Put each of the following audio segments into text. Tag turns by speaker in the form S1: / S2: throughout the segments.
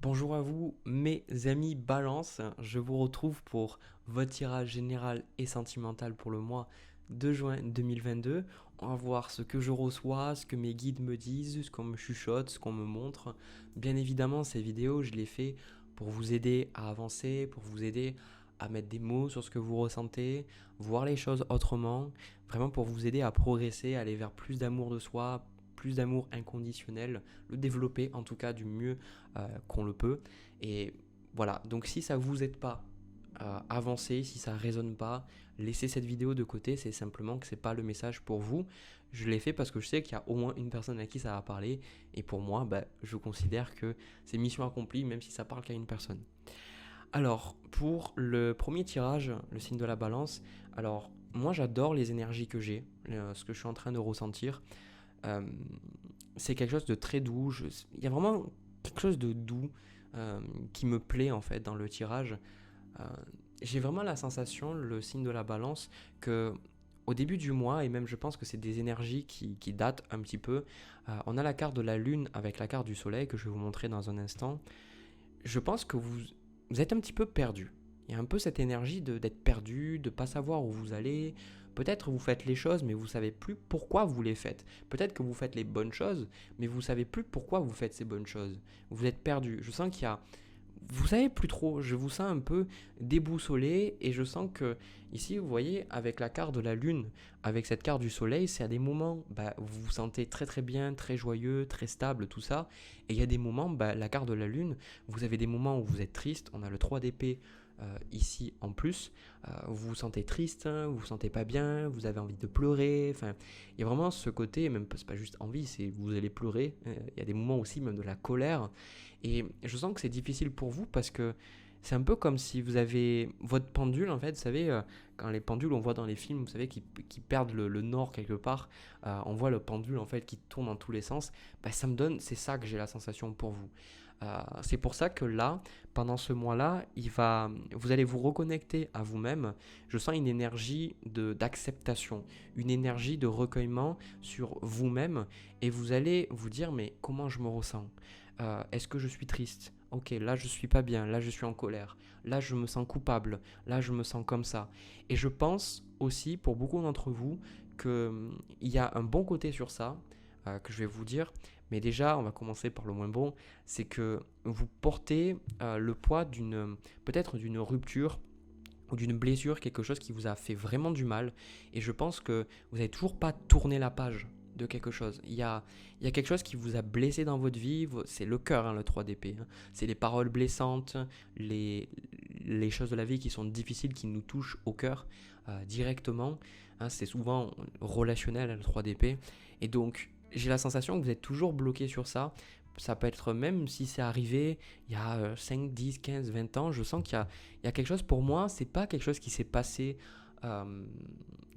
S1: Bonjour à vous, mes amis Balance. Je vous retrouve pour votre tirage général et sentimental pour le mois de juin 2022. On va voir ce que je reçois, ce que mes guides me disent, ce qu'on me chuchote, ce qu'on me montre. Bien évidemment, ces vidéos, je les fais pour vous aider à avancer, pour vous aider à mettre des mots sur ce que vous ressentez, voir les choses autrement, vraiment pour vous aider à progresser, à aller vers plus d'amour de soi, plus d'amour inconditionnel, le développer en tout cas du mieux qu'on le peut. Et voilà, donc si ça vous aide pas à avancer, si ça résonne pas, laissez cette vidéo de côté, c'est simplement que c'est pas le message pour vous. Je l'ai fait parce que je sais qu'il y a au moins une personne à qui ça va parler, et pour moi, je considère que c'est mission accomplie, même si ça parle qu'à une personne. Alors, pour le premier tirage, le signe de la balance, alors moi j'adore les énergies que j'ai, ce que je suis en train de ressentir. Euh, c'est quelque chose de très doux. Il y a vraiment quelque chose de doux qui me plaît en fait dans le tirage. Euh, j'ai vraiment la sensation, le signe de la balance, que au début du mois, et même je pense que c'est des énergies qui datent un petit peu, on a la carte de la lune avec la carte du soleil que je vais vous montrer dans un instant. Je pense que vous êtes un petit peu perdu. Il y a un peu cette énergie d'être perdu, de ne pas savoir où vous allez. Peut-être vous faites les choses, mais vous ne savez plus pourquoi vous les faites. Peut-être que vous faites les bonnes choses, mais vous ne savez plus pourquoi vous faites ces bonnes choses. Vous êtes perdu. Je sens qu'il y a vous savez plus trop, je vous sens un peu déboussolé et je sens que ici vous voyez avec la carte de la lune, avec cette carte du soleil, c'est à des moments vous vous sentez très très bien, très joyeux, très stable, tout ça. Et il y a des moments, la carte de la lune, vous avez des moments où vous êtes triste, on a le 3 d'épée ici en plus, vous vous sentez triste, hein, vous vous sentez pas bien, vous avez envie de pleurer, enfin il y a vraiment ce côté, même c'est pas juste envie, c'est vous allez pleurer, il y a des moments aussi même de la colère. Et je sens que c'est difficile pour vous parce que c'est un peu comme si vous avez votre pendule, en fait, vous savez, quand les pendules, on voit dans les films, vous savez, qui perdent le nord quelque part, on voit le pendule, en fait, qui tourne dans tous les sens, ça me donne, c'est ça que j'ai la sensation pour vous. C'est pour ça que là, pendant ce mois-là, vous allez vous reconnecter à vous-même. Je sens une énergie d'acceptation, une énergie de recueillement sur vous-même, et vous allez vous dire, mais comment je me ressens? Est-ce que je suis triste? Ok, là je suis pas bien, là je suis en colère, là je me sens coupable, là je me sens comme ça. Et je pense aussi pour beaucoup d'entre vous qu'il y a un bon côté sur ça que je vais vous dire. Mais déjà, on va commencer par le moins bon, c'est que vous portez le poids peut-être d'une rupture ou d'une blessure, quelque chose qui vous a fait vraiment du mal. Et je pense que vous n'avez toujours pas tourné la page de quelque chose. Il y a quelque chose qui vous a blessé dans votre vie, c'est le cœur, hein, le 3 d'épée. Hein. C'est les paroles blessantes, les choses de la vie qui sont difficiles, qui nous touchent au cœur directement. Hein, c'est souvent relationnel, le 3 d'épée. Et donc, j'ai la sensation que vous êtes toujours bloqué sur ça. Ça peut être même si c'est arrivé il y a 5, 10, 15, 20 ans, je sens qu'il y a quelque chose pour moi, c'est pas quelque chose euh,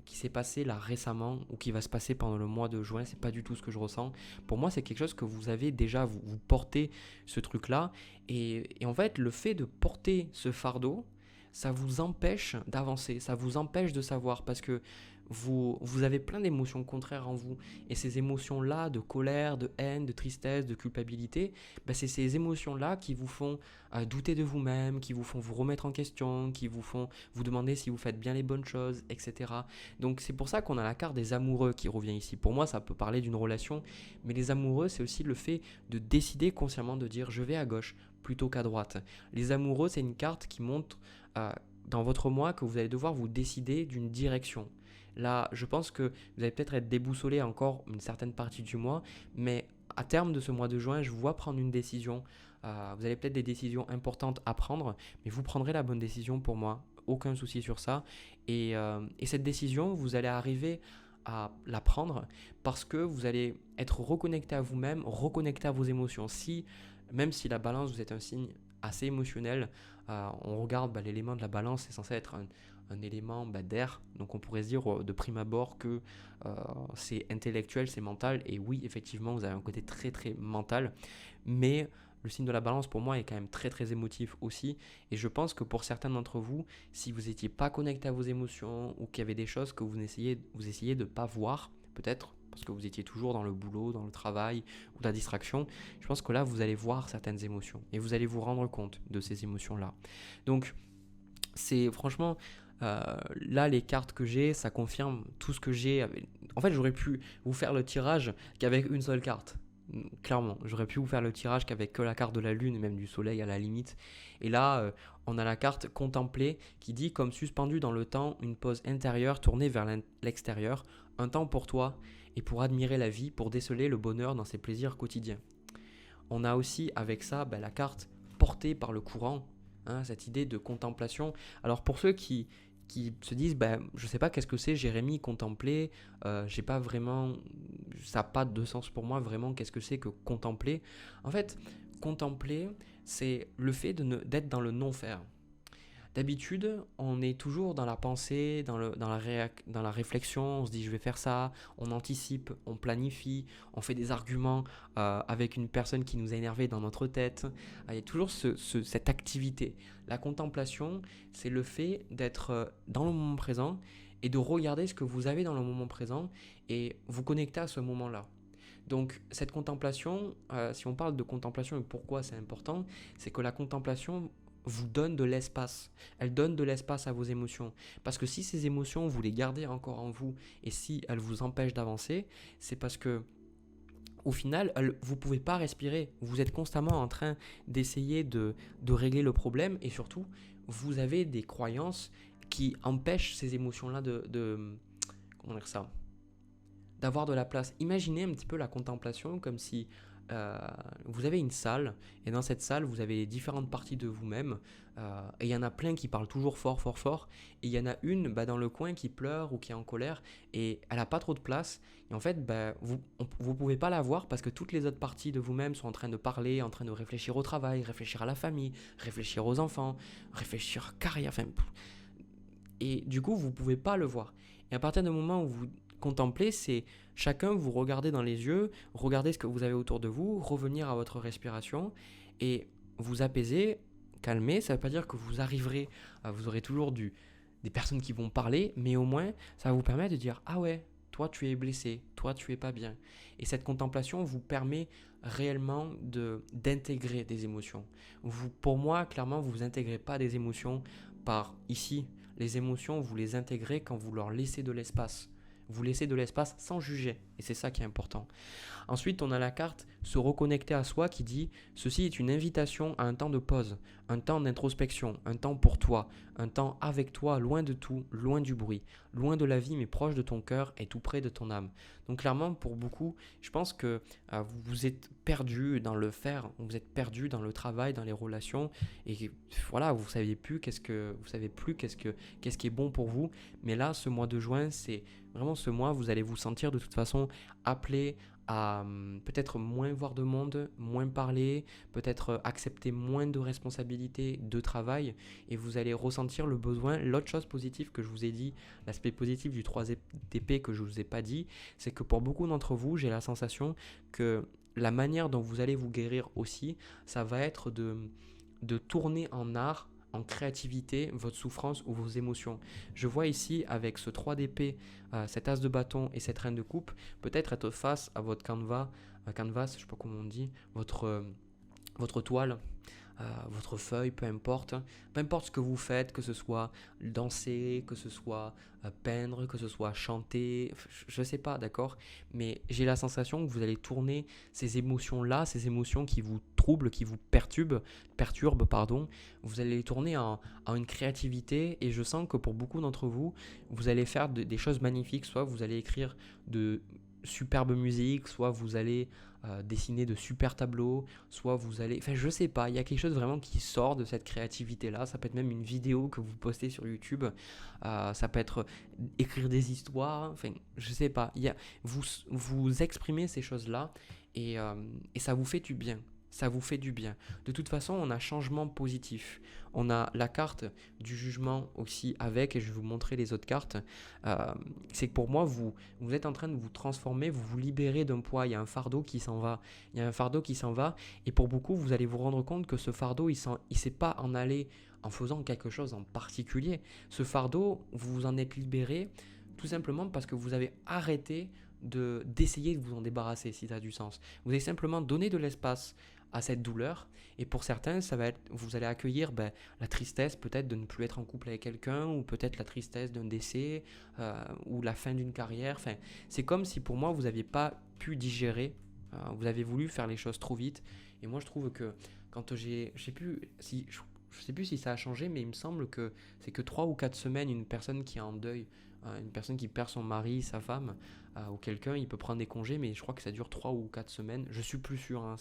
S1: qui s'est passé là récemment ou qui va se passer pendant le mois de juin, c'est pas du tout ce que je ressens. Pour moi, c'est quelque chose que vous avez déjà, vous portez ce truc-là. Et en fait, le fait de porter ce fardeau, ça vous empêche d'avancer, ça vous empêche de savoir parce que vous avez plein d'émotions contraires en vous. Et ces émotions-là, de colère, de haine, de tristesse, de culpabilité, c'est ces émotions-là qui vous font douter de vous-même, qui vous font vous remettre en question, qui vous font vous demander si vous faites bien les bonnes choses, etc. Donc c'est pour ça qu'on a la carte des amoureux qui revient ici. Pour moi, ça peut parler d'une relation, mais les amoureux, c'est aussi le fait de décider consciemment de dire je vais à gauche plutôt qu'à droite. Les amoureux, c'est une carte qui montre dans votre mois que vous allez devoir vous décider d'une direction. Là, je pense que vous allez peut-être être déboussolé encore une certaine partie du mois, mais à terme de ce mois de juin, je vous vois prendre une décision. Vous avez peut-être des décisions importantes à prendre, mais vous prendrez la bonne décision pour moi. Aucun souci sur ça. Et cette décision, vous allez arriver à la prendre parce que vous allez être reconnecté à vous-même, reconnecté à vos émotions. Même si la balance, vous êtes un signe assez émotionnel, on regarde l'élément de la balance, c'est censé être un élément d'air. Donc on pourrait se dire de prime abord que c'est intellectuel, c'est mental. Et oui, effectivement, vous avez un côté très très mental. Mais le signe de la balance pour moi est quand même très très émotif aussi. Et je pense que pour certains d'entre vous, si vous n'étiez pas connecté à vos émotions ou qu'il y avait des choses que vous essayez de ne pas voir, peut-être, parce que vous étiez toujours dans le boulot, dans le travail ou la distraction. Je pense que là, vous allez voir certaines émotions et vous allez vous rendre compte de ces émotions-là. Donc, c'est franchement, là, les cartes que j'ai, ça confirme tout ce que j'ai. En fait, j'aurais pu vous faire le tirage qu'avec une seule carte. Clairement, j'aurais pu vous faire le tirage qu'avec que la carte de la lune et même du soleil à la limite. Et là, on a la carte contempler qui dit comme suspendu dans le temps, une pause intérieure tournée vers l'extérieur, un temps pour toi et pour admirer la vie, pour déceler le bonheur dans ses plaisirs quotidiens. On a aussi avec ça la carte portée par le courant, hein, cette idée de contemplation. Alors pour ceux qui se disent, je ne sais pas qu'est-ce que c'est Jérémy, contempler, j'ai pas vraiment, ça n'a pas de sens pour moi vraiment, qu'est-ce que c'est que contempler. En fait, contempler, c'est le fait d'être dans le non-faire. D'habitude, on est toujours dans la pensée, dans la réflexion, on se dit je vais faire ça, on anticipe, on planifie, on fait des arguments avec une personne qui nous a énervé dans notre tête. Il y a toujours cette activité. La contemplation, c'est le fait d'être dans le moment présent et de regarder ce que vous avez dans le moment présent et vous connecter à ce moment-là. Donc cette contemplation, si on parle de contemplation et pourquoi c'est important, c'est que la contemplation vous donne de l'espace. Elle donne de l'espace à vos émotions. Parce que si ces émotions, vous les gardez encore en vous et si elles vous empêchent d'avancer, c'est parce que au final, vous ne pouvez pas respirer. Vous êtes constamment en train d'essayer de régler le problème et surtout, vous avez des croyances qui empêchent ces émotions-là comment dire ça, d'avoir de la place. Imaginez un petit peu la contemplation comme si vous avez une salle et dans cette salle vous avez différentes parties de vous-même et il y en a plein qui parlent toujours fort fort fort et il y en a une dans le coin qui pleure ou qui est en colère et elle n'a pas trop de place et en fait vous pouvez pas la voir parce que toutes les autres parties de vous-même sont en train de parler, en train de réfléchir au travail, réfléchir à la famille, réfléchir aux enfants, réfléchir à carrière, et du coup vous pouvez pas le voir et à partir du moment où vous contemplez, c'est chacun vous regardez dans les yeux, regardez ce que vous avez autour de vous, revenir à votre respiration et vous apaiser, calmer. Ça ne veut pas dire que vous arriverez, vous aurez toujours des personnes qui vont parler, mais au moins ça va vous permettre de dire ah ouais, toi tu es blessé, toi tu es pas bien. Et cette contemplation vous permet réellement d'intégrer des émotions. Pour moi, clairement, vous intégrez pas des émotions par ici. Les émotions, vous les intégrez quand vous leur laissez de l'espace. Vous laissez de l'espace sans juger. Et c'est ça qui est important. Ensuite, on a la carte se reconnecter à soi qui dit ceci est une invitation à un temps de pause, un temps d'introspection, un temps pour toi, un temps avec toi, loin de tout, loin du bruit, loin de la vie mais proche de ton cœur et tout près de ton âme. Donc clairement, pour beaucoup, je pense que vous êtes perdu dans le faire, vous êtes perdu dans le travail, dans les relations et voilà, vous savez plus qu'est-ce qui est bon pour vous. Mais là, ce mois de juin, c'est vraiment ce mois, vous allez vous sentir de toute façon appelé à peut-être moins voir de monde, moins parler, peut-être accepter moins de responsabilités de travail et vous allez ressentir le besoin. L'autre chose positive que je vous ai dit, l'aspect positif du 3TP que je ne vous ai pas dit, c'est que pour beaucoup d'entre vous, j'ai la sensation que la manière dont vous allez vous guérir aussi, ça va être de tourner en art, en créativité, votre souffrance ou vos émotions. Je vois ici avec ce 3 d'épée, cet as de bâton et cette reine de coupe, peut-être être face à votre canvas, je ne sais pas comment on dit, votre toile, votre feuille, peu importe ce que vous faites, que ce soit danser, que ce soit peindre, que ce soit chanter, je ne sais pas, d'accord, mais j'ai la sensation que vous allez tourner ces émotions-là, ces émotions qui vous troublent, qui vous perturbent, pardon, vous allez les tourner en une créativité et je sens que pour beaucoup d'entre vous, vous allez faire des choses magnifiques, soit vous allez écrire de superbe musique, soit vous allez dessiner de super tableaux, soit vous allez... Enfin, je sais pas, il y a quelque chose vraiment qui sort de cette créativité-là. Ça peut être même une vidéo que vous postez sur YouTube, ça peut être écrire des histoires, enfin, je sais pas. Vous exprimez ces choses-là et ça vous fait du bien. Ça vous fait du bien. De toute façon, on a changement positif. On a la carte du jugement aussi avec, et je vais vous montrer les autres cartes. C'est que pour moi, vous êtes en train de vous transformer, vous vous libérez d'un poids. Il y a un fardeau qui s'en va. Et pour beaucoup, vous allez vous rendre compte que ce fardeau, il ne s'est pas en allé en faisant quelque chose en particulier. Ce fardeau, vous vous en êtes libéré tout simplement parce que vous avez arrêté d'essayer de vous en débarrasser si ça a du sens. Vous allez simplement donner de l'espace à cette douleur et pour certains, ça va être, vous allez accueillir la tristesse peut-être de ne plus être en couple avec quelqu'un ou peut-être la tristesse d'un décès ou la fin d'une carrière. Enfin, c'est comme si pour moi, vous n'aviez pas pu digérer, vous avez voulu faire les choses trop vite et moi je trouve que quand je sais plus si je sais plus si ça a changé, mais il me semble que c'est que 3 ou 4 semaines, une personne qui est en deuil, une personne qui perd son mari, sa femme, ou quelqu'un, il peut prendre des congés, mais je crois que ça dure 3 ou 4 semaines. Je suis plus sûr, hein,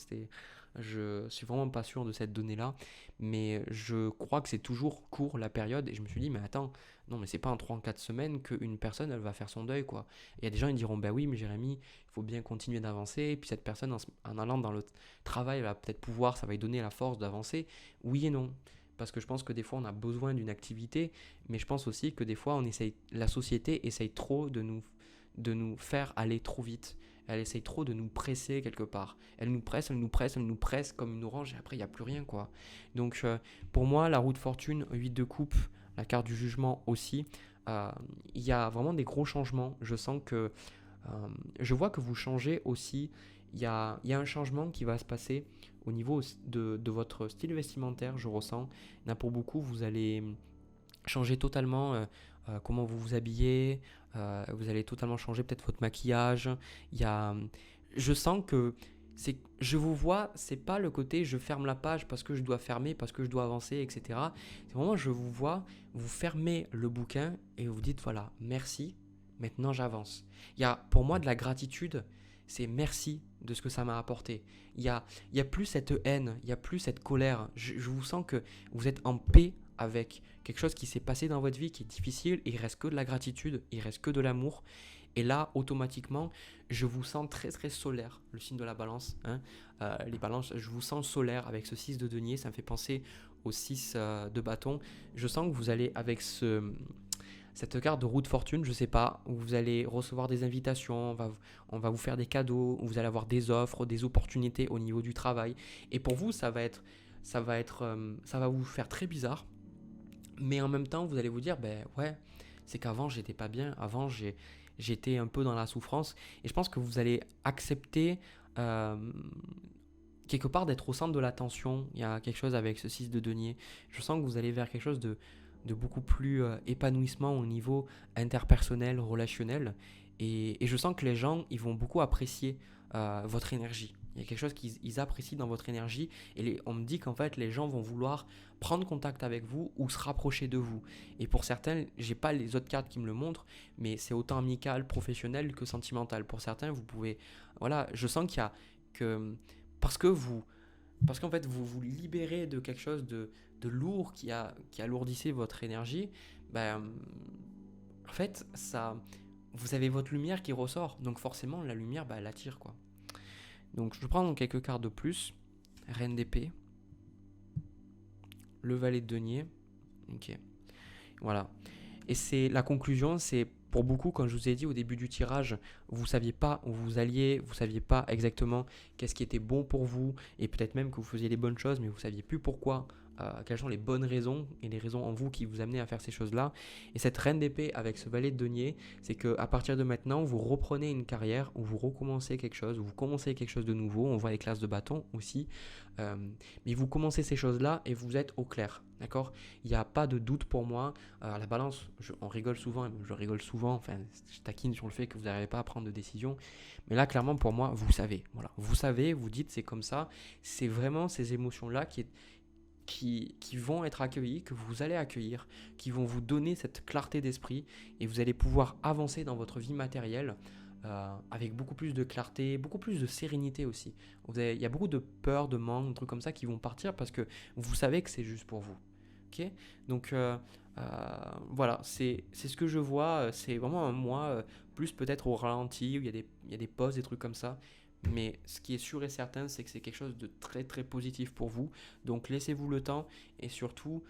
S1: je suis vraiment pas sûr de cette donnée-là, mais je crois que c'est toujours court la période, et je me suis dit, mais attends, non, mais c'est pas en 3 ou 4 semaines qu'une personne, elle va faire son deuil, quoi. Et il y a des gens, ils diront, bah oui, mais Jérémy, il faut bien continuer d'avancer, et puis cette personne, en allant dans le travail, elle va peut-être pouvoir, ça va lui donner la force d'avancer. Oui et non. Parce que je pense que des fois on a besoin d'une activité, mais je pense aussi que des fois la société essaye trop de nous faire aller trop vite. Elle essaye trop de nous presser quelque part. Elle nous presse, elle nous presse, elle nous presse comme une orange et après il n'y a plus rien quoi. Donc pour moi la roue de fortune, 8 de coupe, la carte du jugement aussi, euh, il y a vraiment des gros changements. Je vois que vous changez aussi. Il y a un changement qui va se passer au niveau de votre style vestimentaire, je ressens. Il y en a pour beaucoup, vous allez changer totalement comment vous vous habillez, vous allez totalement changer peut-être votre maquillage. Il y a, je sens que je vous vois, c'est pas le côté je ferme la page parce que je dois fermer, parce que je dois avancer, etc. C'est vraiment je vous vois, vous fermez le bouquin et vous dites voilà, merci, maintenant j'avance. Il y a pour moi de la gratitude, c'est merci de ce que ça m'a apporté. Il y a plus cette haine, il y a plus cette colère. Je vous sens que vous êtes en paix avec quelque chose qui s'est passé dans votre vie qui est difficile, il reste que de la gratitude, il reste que de l'amour. Et là, automatiquement, je vous sens très très solaire, le signe de la balance. Hein. Les balances, je vous sens solaire avec ce 6 de denier, ça me fait penser au 6 de bâton. Je sens que vous allez avec cette carte de roue de fortune, je sais pas, où vous allez recevoir des invitations, on va vous faire des cadeaux, où vous allez avoir des offres, des opportunités au niveau du travail. Et pour vous, ça va vous faire très bizarre. Mais en même temps, vous allez vous dire, ben ouais, c'est qu'avant, j'étais pas bien. Avant, j'étais un peu dans la souffrance. Et je pense que vous allez accepter euh, quelque part d'être au centre de l'attention. Il y a quelque chose avec ce 6 de denier. Je sens que vous allez vers quelque chose de beaucoup plus épanouissement au niveau interpersonnel, relationnel. Et je sens que les gens, ils vont beaucoup apprécier votre énergie. Il y a quelque chose qu'ils apprécient dans votre énergie et on me dit qu'en fait les gens vont vouloir prendre contact avec vous ou se rapprocher de vous. Et pour certains, j'ai pas les autres cartes qui me le montrent, mais c'est autant amical, professionnel que sentimental. Pour certains, vous pouvez, voilà, je sens qu'il y a que parce que vous, parce qu'en fait vous vous libérez de quelque chose de lourd qui alourdissait votre énergie, ben, en fait ça, vous avez votre lumière qui ressort, donc forcément la lumière, ben, elle attire quoi. Donc je prends quelques cartes de plus. Reine d'épée. Le valet de denier. Ok. Voilà. Et c'est la conclusion, c'est pour beaucoup, comme je vous ai dit au début du tirage, vous ne saviez pas où vous alliez, vous ne saviez pas exactement qu'est-ce qui était bon pour vous, et peut-être même que vous faisiez les bonnes choses, mais vous ne saviez plus pourquoi, quelles sont les bonnes raisons, et les raisons en vous qui vous amenaient à faire ces choses-là. Et cette reine d'épée avec ce valet de denier, c'est qu'à partir de maintenant, vous reprenez une carrière, où vous recommencez quelque chose, où vous commencez quelque chose de nouveau, on voit les classes de bâton aussi, mais vous commencez ces choses-là et vous êtes au clair, d'accord. Il n'y a pas de doute pour moi. La balance, on rigole souvent, je rigole souvent, enfin, je taquine sur le fait que vous n'arrivez pas à prendre de décision. Mais là, clairement, pour moi, vous savez. Voilà. Vous savez, vous dites c'est comme ça. C'est vraiment ces émotions-là qui vont être accueillies, que vous allez accueillir, qui vont vous donner cette clarté d'esprit et vous allez pouvoir avancer dans votre vie matérielle avec beaucoup plus de clarté, beaucoup plus de sérénité aussi. Il y a beaucoup de peur, de manque, de trucs comme ça qui vont partir parce que vous savez que c'est juste pour vous. Ok. Donc voilà, c'est ce que je vois. C'est vraiment un mois plus peut-être au ralenti où il y a des pauses, des trucs comme ça. Mais ce qui est sûr et certain, c'est que c'est quelque chose de très très positif pour vous. Donc laissez-vous le temps et surtout,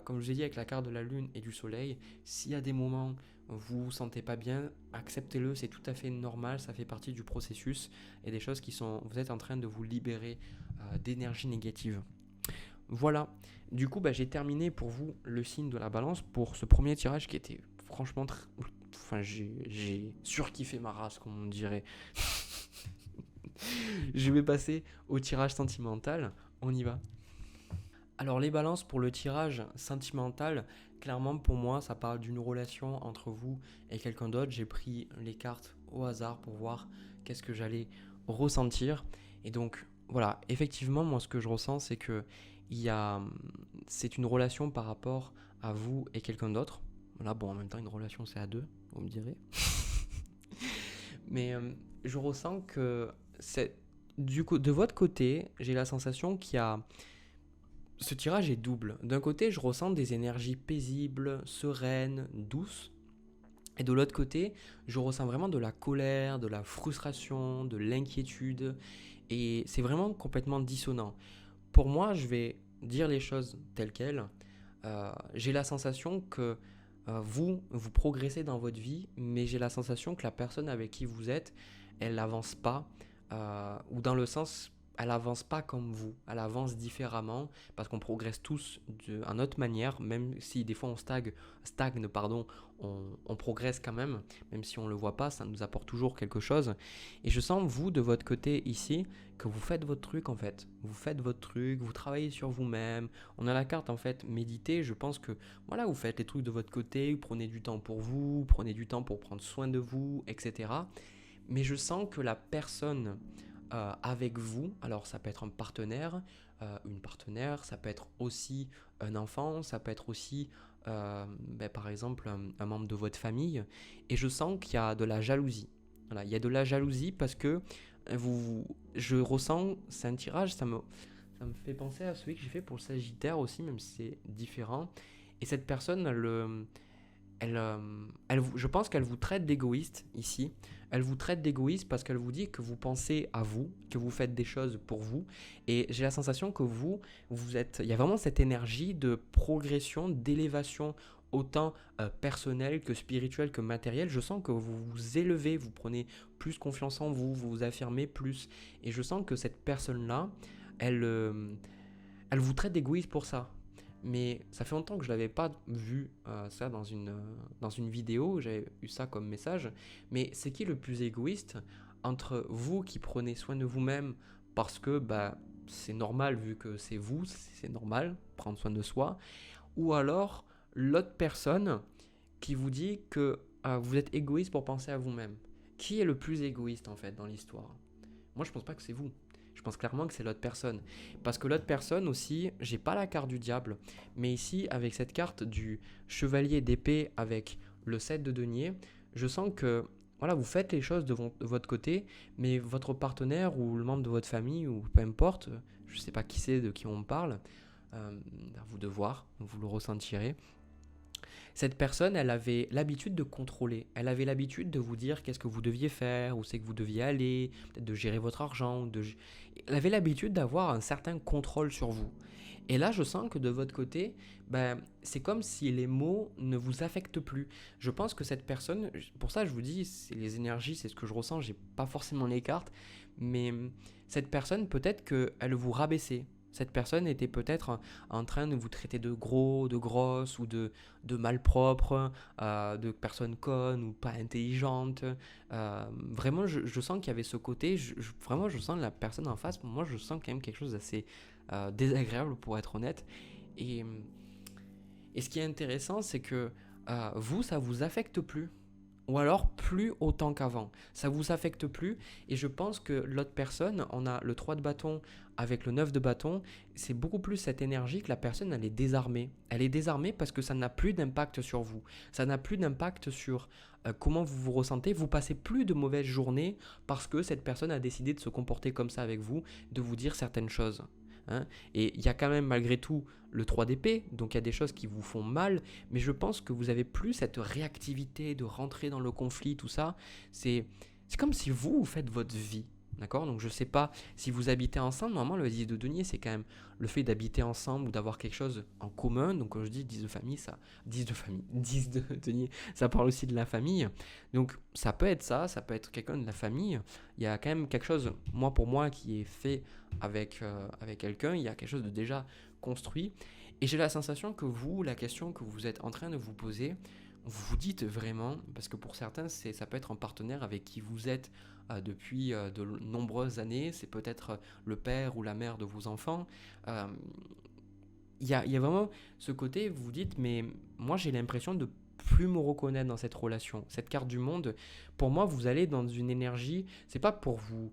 S1: comme je vous ai dit avec la carte de la lune et du soleil, s'il y a des moments où vous vous sentez pas bien, acceptez-le, c'est tout à fait normal, ça fait partie du processus et des choses vous êtes en train de vous libérer d'énergie négative. Voilà, du coup j'ai terminé pour vous le signe de la balance pour ce premier tirage qui était franchement Enfin, j'ai surkiffé ma race, comme on dirait. Je vais passer au tirage sentimental. On y va. Alors les balances pour le tirage sentimental, clairement pour moi ça parle d'une relation entre vous et quelqu'un d'autre. J'ai pris les cartes au hasard pour voir qu'est-ce que j'allais ressentir. Et donc voilà, effectivement moi ce que je ressens c'est que il y a, c'est une relation par rapport à vous et quelqu'un d'autre. Voilà, bon en même temps une relation c'est à deux, vous me direz. Mais je ressens que c'est, du coup, de votre côté, j'ai la sensation qu'il y a ce tirage est double. D'un côté, je ressens des énergies paisibles, sereines, douces. Et de l'autre côté, je ressens vraiment de la colère, de la frustration, de l'inquiétude. Et c'est vraiment complètement dissonant. Pour moi, je vais dire les choses telles quelles. J'ai la sensation que vous progressez dans votre vie, mais j'ai la sensation que la personne avec qui vous êtes, elle n'avance pas, ou dans le sens, elle avance pas comme vous, elle avance différemment, parce qu'on progresse tous à notre manière, même si des fois on stagne, pardon, on progresse quand même si on ne le voit pas, ça nous apporte toujours quelque chose. Et je sens, vous, de votre côté ici, que vous faites votre truc en fait. Vous faites votre truc, vous travaillez sur vous-même. On a la carte en fait méditer, je pense que voilà, vous faites les trucs de votre côté, vous prenez du temps pour vous, vous prenez du temps pour prendre soin de vous, etc. Mais je sens que la personne avec vous, alors ça peut être un partenaire, une partenaire, ça peut être aussi un enfant, ça peut être aussi par exemple un membre de votre famille, et je sens qu'il y a de la jalousie. Voilà, il y a de la jalousie parce que je ressens, c'est un tirage, ça me fait penser à celui que j'ai fait pour le Sagittaire aussi, même si c'est différent. Et cette personne, je pense qu'elle vous traite d'égoïste ici. Elle vous traite d'égoïste parce qu'elle vous dit que vous pensez à vous, que vous faites des choses pour vous. Et j'ai la sensation que il y a vraiment cette énergie de progression, d'élévation, autant personnelle que spirituelle que matérielle. Je sens que vous vous élevez, vous prenez plus confiance en vous, vous vous affirmez plus. Et je sens que cette personne-là, elle, euh, elle vous traite d'égoïste pour ça. Mais ça fait longtemps que je n'avais pas vu ça dans une vidéo, j'avais eu ça comme message. Mais c'est qui le plus égoïste entre vous qui prenez soin de vous-même parce que bah, c'est normal vu que c'est vous, c'est normal prendre soin de soi, ou alors l'autre personne qui vous dit que vous êtes égoïste pour penser à vous-même. Qui est le plus égoïste en fait dans l'histoire? Moi je pense pas que c'est vous. Je pense clairement que c'est l'autre personne. Parce que l'autre personne aussi, j'ai pas la carte du diable, mais ici, avec cette carte du chevalier d'épée avec le 7 de denier, je sens que voilà, vous faites les choses de votre côté, mais votre partenaire ou le membre de votre famille, ou peu importe, je sais pas qui c'est, de qui on parle, à vous de voir, vous le ressentirez. Cette personne, elle avait l'habitude de contrôler. Elle avait l'habitude de vous dire qu'est-ce que vous deviez faire, où c'est que vous deviez aller, peut-être de gérer votre argent. Elle avait l'habitude d'avoir un certain contrôle sur vous. Et là, je sens que de votre côté, ben, c'est comme si les mots ne vous affectent plus. Je pense que cette personne, pour ça je vous dis, c'est les énergies, c'est ce que je ressens, j'ai pas forcément les cartes, mais cette personne, peut-être qu'elle vous rabaissait. Cette personne était peut-être en train de vous traiter de gros, de grosse ou de malpropre, de personne conne ou pas intelligente. Vraiment, je sens qu'il y avait ce côté, vraiment, je sens la personne en face, moi, je sens quand même quelque chose d'assez désagréable pour être honnête. Et, et ce qui est intéressant, c'est que vous, ça vous affecte plus. Ou alors plus autant qu'avant. Ça vous affecte plus. Et je pense que l'autre personne, on a le 3 de bâton avec le 9 de bâton, c'est beaucoup plus cette énergie que la personne, elle est désarmée. Elle est désarmée parce que ça n'a plus d'impact sur vous. Ça n'a plus d'impact sur comment vous vous ressentez. Vous passez plus de mauvaises journées parce que cette personne a décidé de se comporter comme ça avec vous, de vous dire certaines choses. Hein. Et il y a quand même malgré tout le 3 d'épée, donc il y a des choses qui vous font mal, mais je pense que vous avez plus cette réactivité de rentrer dans le conflit, tout ça. C'est comme si vous faites votre vie. D'accord. Donc je ne sais pas si vous habitez ensemble. Normalement, le 10 de denier, c'est quand même le fait d'habiter ensemble ou d'avoir quelque chose en commun. Donc quand je dis 10 de famille, 10 de denier, ça parle aussi de la famille. Donc ça peut être ça peut être quelqu'un de la famille. Il y a quand même quelque chose, moi pour moi, qui est fait avec quelqu'un. Il y a quelque chose de déjà construit. Et j'ai la sensation que vous, la question que vous êtes en train de vous poser, vous vous dites vraiment, parce que pour certains, ça peut être un partenaire avec qui vous êtes depuis de nombreuses années, c'est peut-être le père ou la mère de vos enfants. Euh, il y a vraiment ce côté, vous vous dites, mais moi j'ai l'impression de plus me reconnaître dans cette relation. Cette carte du monde, pour moi, vous allez dans une énergie, c'est pas pour vous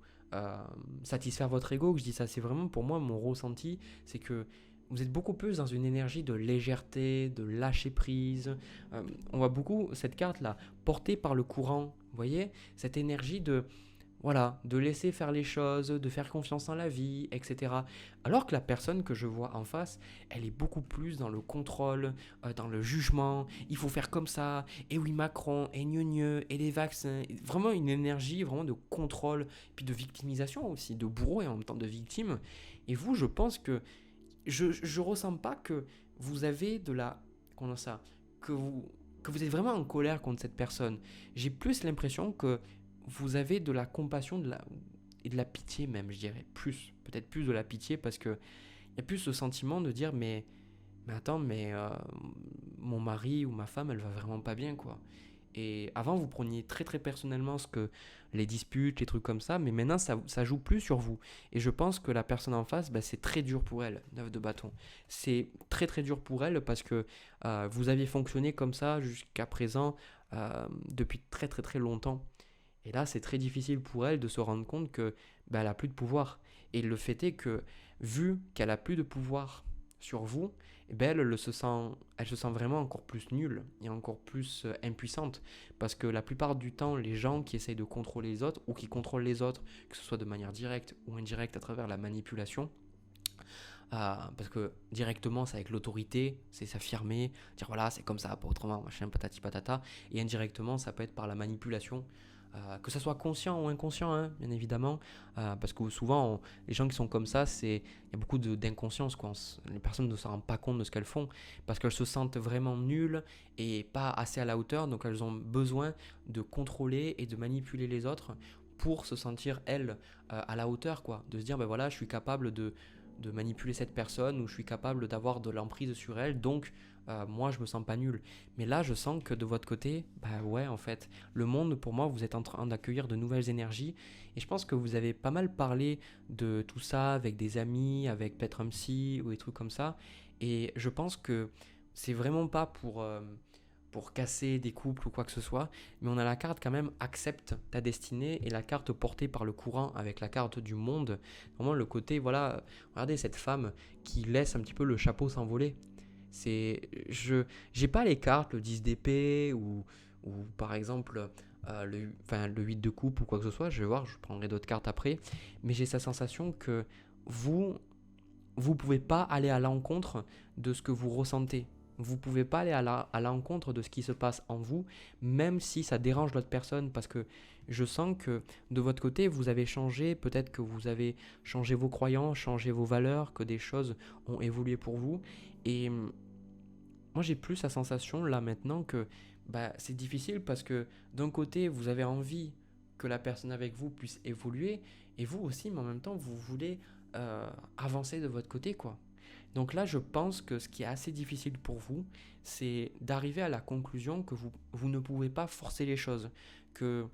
S1: satisfaire votre ego que je dis ça, c'est vraiment pour moi mon ressenti, c'est que vous êtes beaucoup plus dans une énergie de légèreté, de lâcher prise. On voit beaucoup cette carte-là, portée par le courant, vous voyez, cette énergie de voilà, de laisser faire les choses, de faire confiance en la vie, etc. Alors que la personne que je vois en face, elle est beaucoup plus dans le contrôle, dans le jugement. Il faut faire comme ça. Et oui, Macron, et gneu, et les vaccins. Vraiment une énergie vraiment de contrôle, puis de victimisation aussi, de bourreau et en même temps de victime. Et vous, je pense que je ressens pas que vous avez de la... Comment ça? Que vous êtes vraiment en colère contre cette personne. J'ai plus l'impression que vous avez de la compassion et de la pitié même, je dirais. Plus, peut-être plus de la pitié parce que il y a plus ce sentiment de dire mais attends, mais mon mari ou ma femme, elle va vraiment pas bien, quoi. Et avant, vous preniez très très personnellement ce que les disputes, les trucs comme ça, mais maintenant, ça joue plus sur vous. Et je pense que la personne en face, bah, c'est très dur pour elle, 9 de bâton. C'est très très dur pour elle parce que vous aviez fonctionné comme ça jusqu'à présent depuis très très très longtemps. Et là, c'est très difficile pour elle de se rendre compte que bah, elle a plus de pouvoir. Et le fait est que, vu qu'elle a plus de pouvoir sur vous, eh ben, elle se sent vraiment encore plus nulle et encore plus impuissante. Parce que la plupart du temps, les gens qui essayent de contrôler les autres ou qui contrôlent les autres, que ce soit de manière directe ou indirecte à travers la manipulation, parce que directement, c'est avec l'autorité, c'est s'affirmer, dire voilà, c'est comme ça, pas autrement, machin, patati patata. Et indirectement, ça peut être par la manipulation. Que ça soit conscient ou inconscient, hein, bien évidemment, parce que souvent, les gens qui sont comme ça, il y a beaucoup d'inconscience, quoi. Les personnes ne se rendent pas compte de ce qu'elles font, parce qu'elles se sentent vraiment nulles et pas assez à la hauteur, donc elles ont besoin de contrôler et de manipuler les autres pour se sentir, elles, à la hauteur, quoi. De se dire, ben voilà, je suis capable de manipuler cette personne ou je suis capable d'avoir de l'emprise sur elle, donc moi je me sens pas nul. Mais là je sens que de votre côté, bah ouais en fait, le monde pour moi vous êtes en train d'accueillir de nouvelles énergies et je pense que vous avez pas mal parlé de tout ça avec des amis, avec peut-être un psy ou des trucs comme ça et je pense que c'est vraiment pas pour casser des couples ou quoi que ce soit, mais on a la carte quand même accepte ta destinée et la carte portée par le courant avec la carte du monde. Vraiment le côté, voilà, regardez cette femme qui laisse un petit peu le chapeau s'envoler. J'ai pas les cartes, le 10 d'épée ou par exemple le 8 de coupe ou quoi que ce soit, je vais voir, je prendrai d'autres cartes après, mais j'ai cette sensation que vous, vous pouvez pas aller à l'encontre de ce que vous ressentez. Vous ne pouvez pas aller à l'encontre de ce qui se passe en vous, même si ça dérange l'autre personne, parce que je sens que de votre côté, vous avez changé, peut-être que vous avez changé vos croyances, changé vos valeurs, que des choses ont évolué pour vous. Et moi, j'ai plus la sensation, là maintenant, que bah, c'est difficile parce que d'un côté, vous avez envie que la personne avec vous puisse évoluer, et vous aussi, mais en même temps, vous voulez avancer de votre côté, quoi. Donc là, je pense que ce qui est assez difficile pour vous, c'est d'arriver à la conclusion que vous ne pouvez pas forcer les choses, que,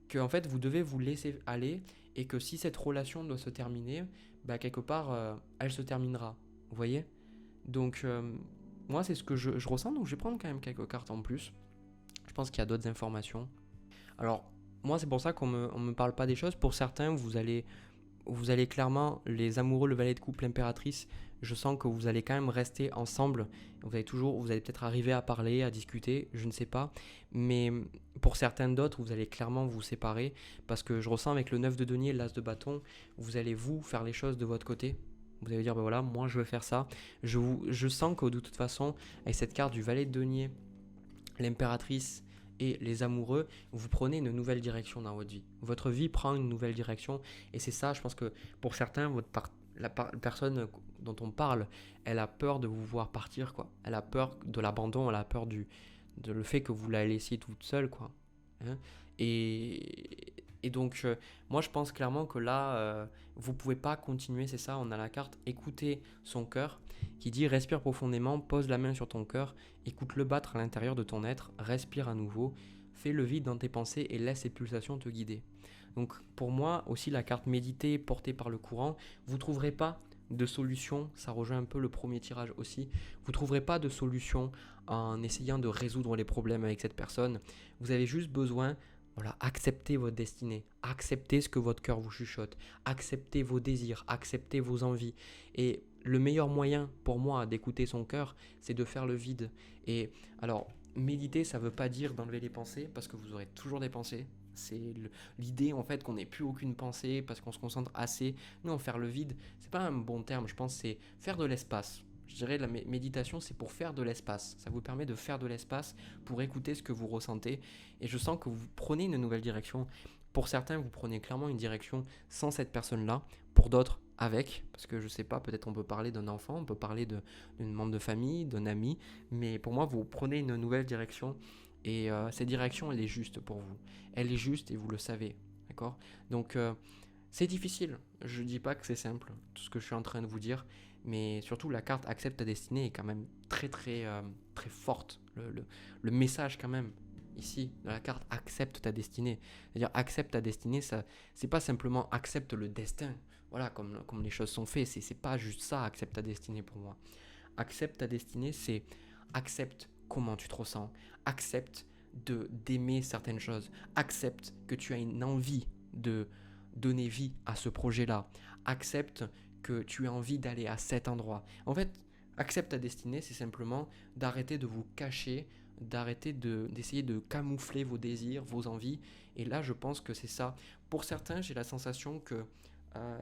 S1: que en fait, vous devez vous laisser aller et que si cette relation doit se terminer, bah, quelque part, elle se terminera. Vous voyez? Donc, moi, c'est ce que je ressens, donc je vais prendre quand même quelques cartes en plus. Je pense qu'il y a d'autres informations. Alors, moi, c'est pour ça on me parle pas des choses. Pour certains, vous allez clairement, les amoureux, le valet de coupe, l'impératrice, je sens que vous allez quand même rester ensemble. Vous allez peut-être arriver à parler, à discuter, je ne sais pas. Mais pour certains d'autres, vous allez clairement vous séparer parce que je ressens avec le 9 de denier, l'as de bâton, vous allez vous faire les choses de votre côté. Vous allez dire, ben voilà, moi je veux faire ça. Je sens que de toute façon, avec cette carte du valet de denier, l'impératrice et les amoureux, vous prenez une nouvelle direction dans votre vie. Votre vie prend une nouvelle direction et c'est ça, je pense que pour certains, la personne dont on parle, elle a peur de vous voir partir, quoi. Elle a peur de l'abandon, elle a peur de le fait que vous la laissiez toute seule, quoi. Hein. Et, Et donc, moi, je pense clairement que là, vous pouvez pas continuer, c'est ça, on a la carte écouter son cœur qui dit respire profondément, pose la main sur ton cœur, écoute-le battre à l'intérieur de ton être, respire à nouveau, fais le vide dans tes pensées et laisse ces pulsations te guider. Donc, pour moi, aussi, la carte méditer portée par le courant, vous trouverez pas de solution, ça rejoint un peu le premier tirage aussi, vous trouverez pas de solution en essayant de résoudre les problèmes avec cette personne, vous avez juste besoin voilà, acceptez votre destinée, acceptez ce que votre cœur vous chuchote, acceptez vos désirs, acceptez vos envies. Et le meilleur moyen pour moi d'écouter son cœur, c'est de faire le vide. Et alors, méditer, ça ne veut pas dire d'enlever les pensées, parce que vous aurez toujours des pensées. C'est l'idée en fait qu'on n'ait plus aucune pensée parce qu'on se concentre assez. Non, faire le vide, c'est pas un bon terme, je pense, c'est faire de l'espace. Je dirais la méditation, c'est pour faire de l'espace. Ça vous permet de faire de l'espace pour écouter ce que vous ressentez. Et je sens que vous prenez une nouvelle direction. Pour certains, vous prenez clairement une direction sans cette personne-là. Pour d'autres, avec. Parce que je sais pas, peut-être on peut parler d'un enfant, on peut parler d'un membre de famille, d'un ami. Mais pour moi, vous prenez une nouvelle direction. Et cette direction, elle est juste pour vous. Elle est juste et vous le savez. D'accord. Donc, c'est difficile. Je dis pas que c'est simple, tout ce que je suis en train de vous dire. Mais surtout, la carte accepte ta destinée est quand même très forte. Le message, quand même, ici, de la carte accepte ta destinée. C'est-à-dire, accepte ta destinée, ça, c'est pas simplement accepte le destin. Voilà, comme les choses sont faites. C'est pas juste ça, accepte ta destinée pour moi. Accepte ta destinée, c'est accepte comment tu te ressens. Accepte d'aimer certaines choses. Accepte que tu as une envie de donner vie à ce projet-là. Accepte que tu as envie d'aller à cet endroit. En fait, accepte ta destinée, c'est simplement d'arrêter de vous cacher, d'arrêter d'essayer de camoufler vos désirs, vos envies. Et là, je pense que c'est ça. Pour certains, j'ai la sensation que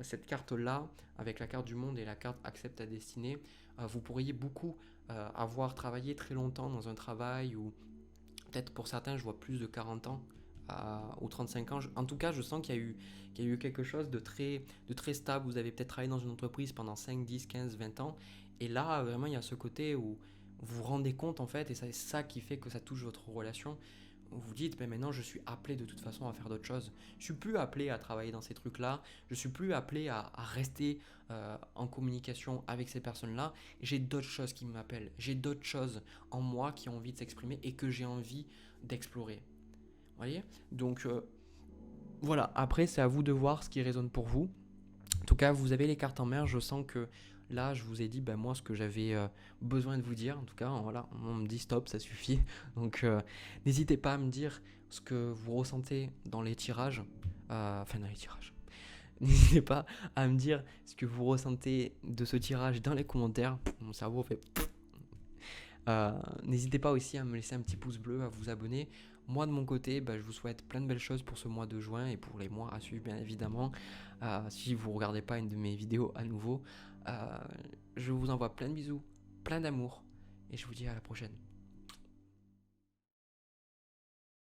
S1: cette carte-là, avec la carte du monde et la carte accepte ta destinée, vous pourriez beaucoup avoir travaillé très longtemps dans un travail ou peut-être pour certains, je vois plus de 40 ans ou 35 ans. En tout cas, je sens qu'il y a eu quelque chose de très stable. Vous avez peut-être travaillé dans une entreprise pendant 5, 10, 15, 20 ans. Et là, vraiment, il y a ce côté où vous vous rendez compte, en fait, et c'est ça qui fait que ça touche votre relation. Vous vous dites, ben maintenant, je suis appelé de toute façon à faire d'autres choses. Je suis plus appelé à travailler dans ces trucs-là. Je suis plus appelé à rester en communication avec ces personnes-là. J'ai d'autres choses qui m'appellent. J'ai d'autres choses en moi qui ont envie de s'exprimer et que j'ai envie d'explorer. Vous voyez. Donc voilà, après c'est à vous de voir ce qui résonne pour vous. En tout cas, vous avez les cartes en mer, je sens que là, je vous ai dit moi ce que j'avais besoin de vous dire. En tout cas, voilà, on me dit stop, ça suffit. Donc n'hésitez pas à me dire ce que vous ressentez dans les tirages. Enfin, dans les tirages. N'hésitez pas à me dire ce que vous ressentez de ce tirage dans les commentaires. Mon cerveau fait... N'hésitez pas aussi à me laisser un petit pouce bleu, à vous abonner. Moi de mon côté, je vous souhaite plein de belles choses pour ce mois de juin et pour les mois à suivre bien évidemment. Si vous ne regardez pas une de mes vidéos à nouveau, je vous envoie plein de bisous, plein d'amour et je vous dis à la prochaine.